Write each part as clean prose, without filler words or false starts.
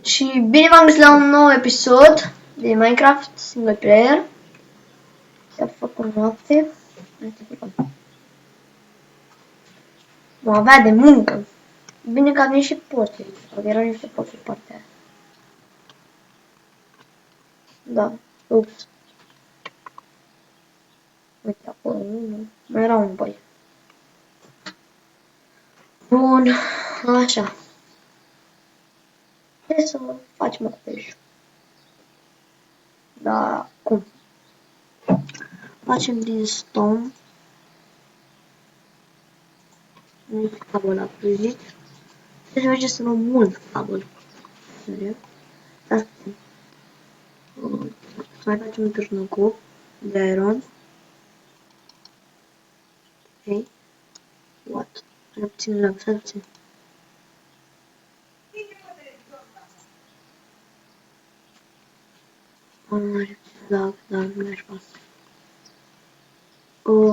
Și bine v-am găsit la un nou episod de Minecraft single player. S-a făcut noapte. Vom avea de muncă. Bine că avem și poste. Erau niște poste partea aia. Da, ups. Uite acolo, nu. Mai era un băi. Bun, așa. Hai să facem acoperișul. Da, cum? Facem din stone. Nu cablu la prăjit. Deci merge să luăm mult cablu. Serios? Asta. Să mai facem un târnăcup de iron. Ok. What? Mai puțin lag, stai puțin. Mai puțin lag, dar nu mi-aș pasă.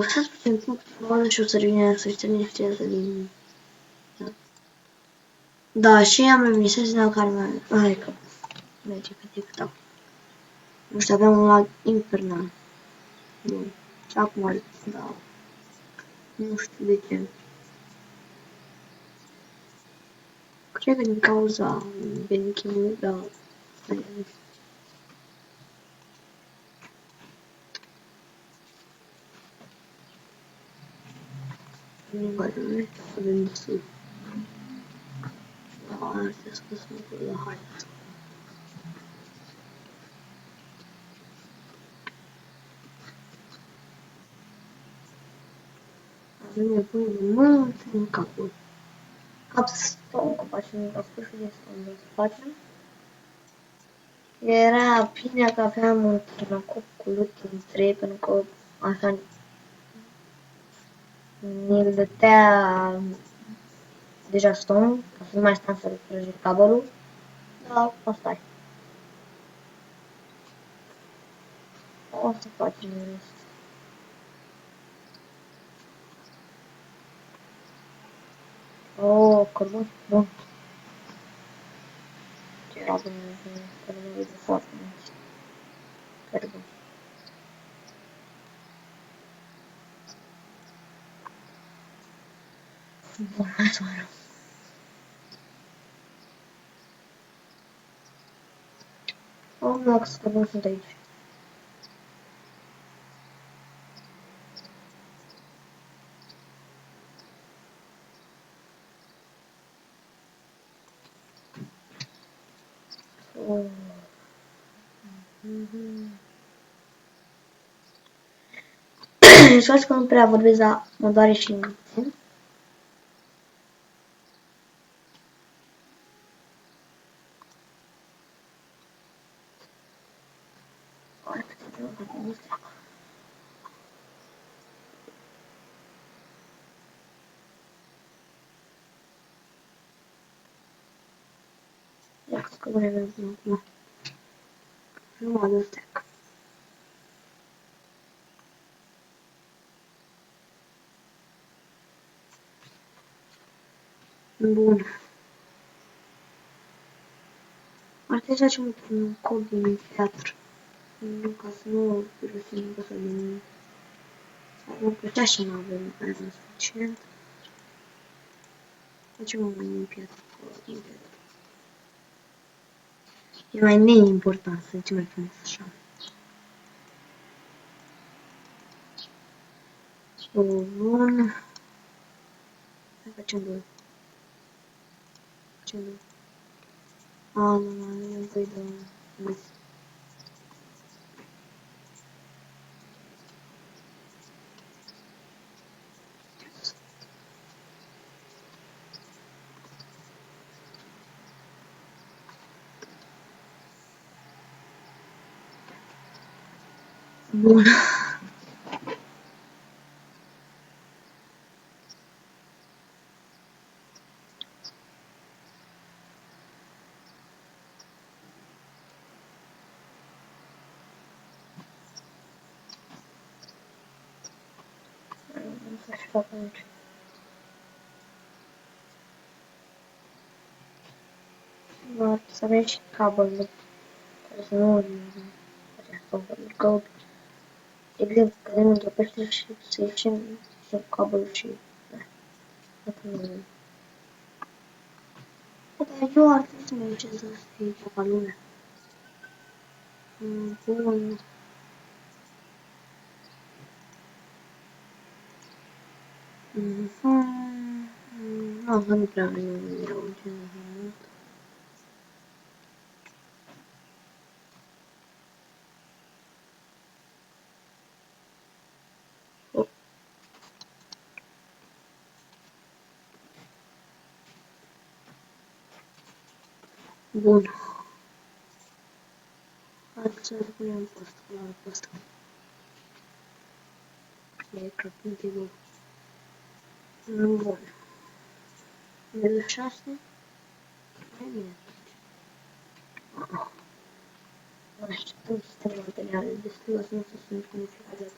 Stai puțin, pun și o să revine să ștergeți din... Da, și am emisezi la care mai... Hai că... Merge pe TikTok. Nu știu, aveam un lag infernal. Bun. Și acum, da. Nu știu de ce. Cred că din cauza benchimului, da. Nu mai avem destul. Da, astea să sunt la hai. Avem nevoie de mult în capul. Capstone, că facem la sfârșit de stone, să facem. Era bine că aveam un târnăcup cu looting 3, pentru că așa ne-l dătea deja stone, ca să nu mai stăm să prăjit cabelul. Dar asta e. O să facem în rest. Oh, cărbun, bun. Ce era bun, cărbun de foarte mult. Cărbun. Bun, hai să mai rău. Oh, nu, că cărbun sunt aici. Oh. Scuzați că nu prea vorbesc, dar mă doare și puțin. Ia că nu mai avem acum. Nu mă adus tec. Bun. Ar trebui să facem un cod din piatră. Ca să nu irosim încă să din... Acum că așa și nu avem iron suficient. Facem un din piatră. Din piatră. E mai neimportant, să zicem mai frumos așa. Bun. Hai facem doi. Facem doi. Nu mai avem nevoie de un... Bun. Nu să-și facă nici. Doar să avem și cablul. Trebuie să nu această că, de exemplu, cădem într-o peșteră și să ieșim cu cablul și... Da, atunci nu avem. Dar eu ar trebui să mă duce să fie ceva lume. Bun. Nu prea vreau ce mult. Bun. Hai să punem pe asta, pe asta. E crăpând table. Bun. Nivel 6. Mai bine. Așteptăm sistemul materiale destul să nu se sunt cu fiecare dată.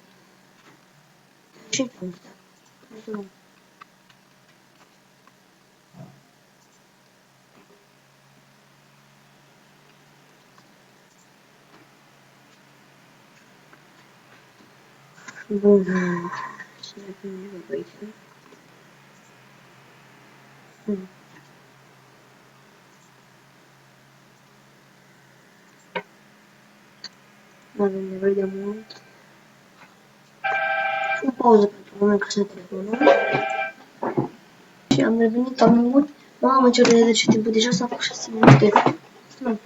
Ce cum stă? Hai să luăm. Bun. Să ne punem pe aici. Nu avem nevoie de mult. O pauză pentru moment ca să telefonul. Și am revenit, am avut. Mamă, ce repede ce timpul, deja s-a făcut 6 minute. Nu.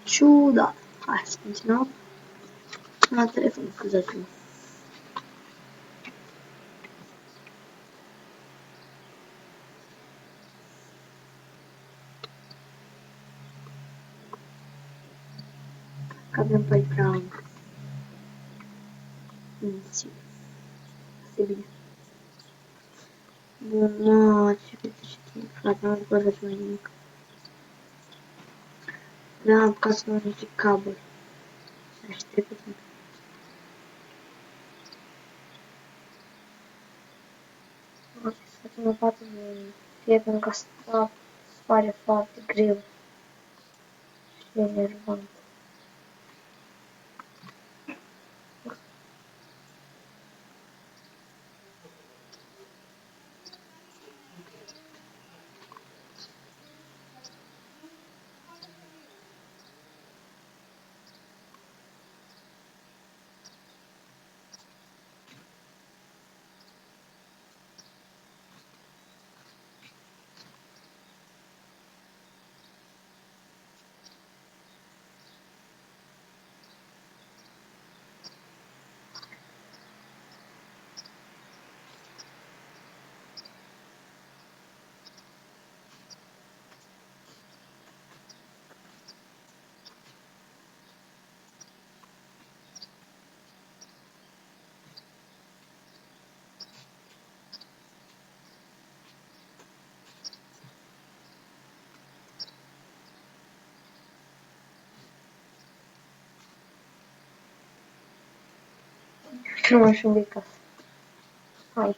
Ciudat. Hai să continuăm. La telefon, scuzați-mă. Că avem pe ecran. Asta e bine. Bun, nu, ce timp, frate, nu pot să fac mai nimic. Da, am ca să nu niște cablu. Aștept puțin. O să facem o parte de prieten ca să pare foarte greu și enervant. Și nu mai știu de casă. Hai.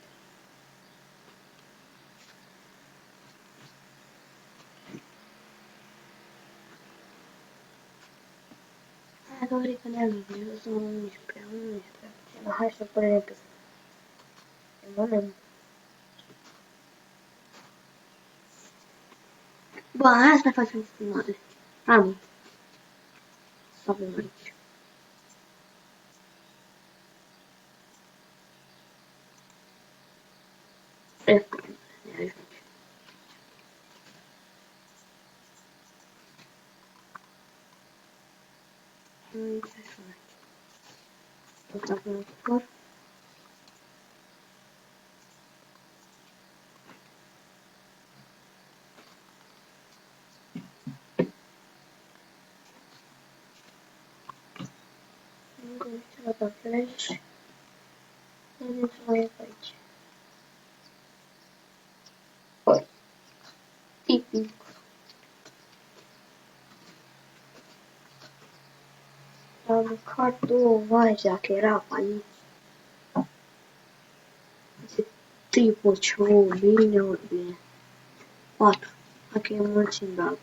Hai că vrei că ne ajung, eu să nu nici prea. Hai să punem pe moment. Bă, hai să ne facem filmare. Hai mă. Să avem aici. Efectiv, ne ajunge. Uite așa aici. O să avem ușor. Încă o dată flash. Vedeți mai e pe aici. Oi. Tipic. Am mâncat 2 vaci dacă era pe aici. De tripul ce bine, ori bine. 4. Dacă e mulțim, da.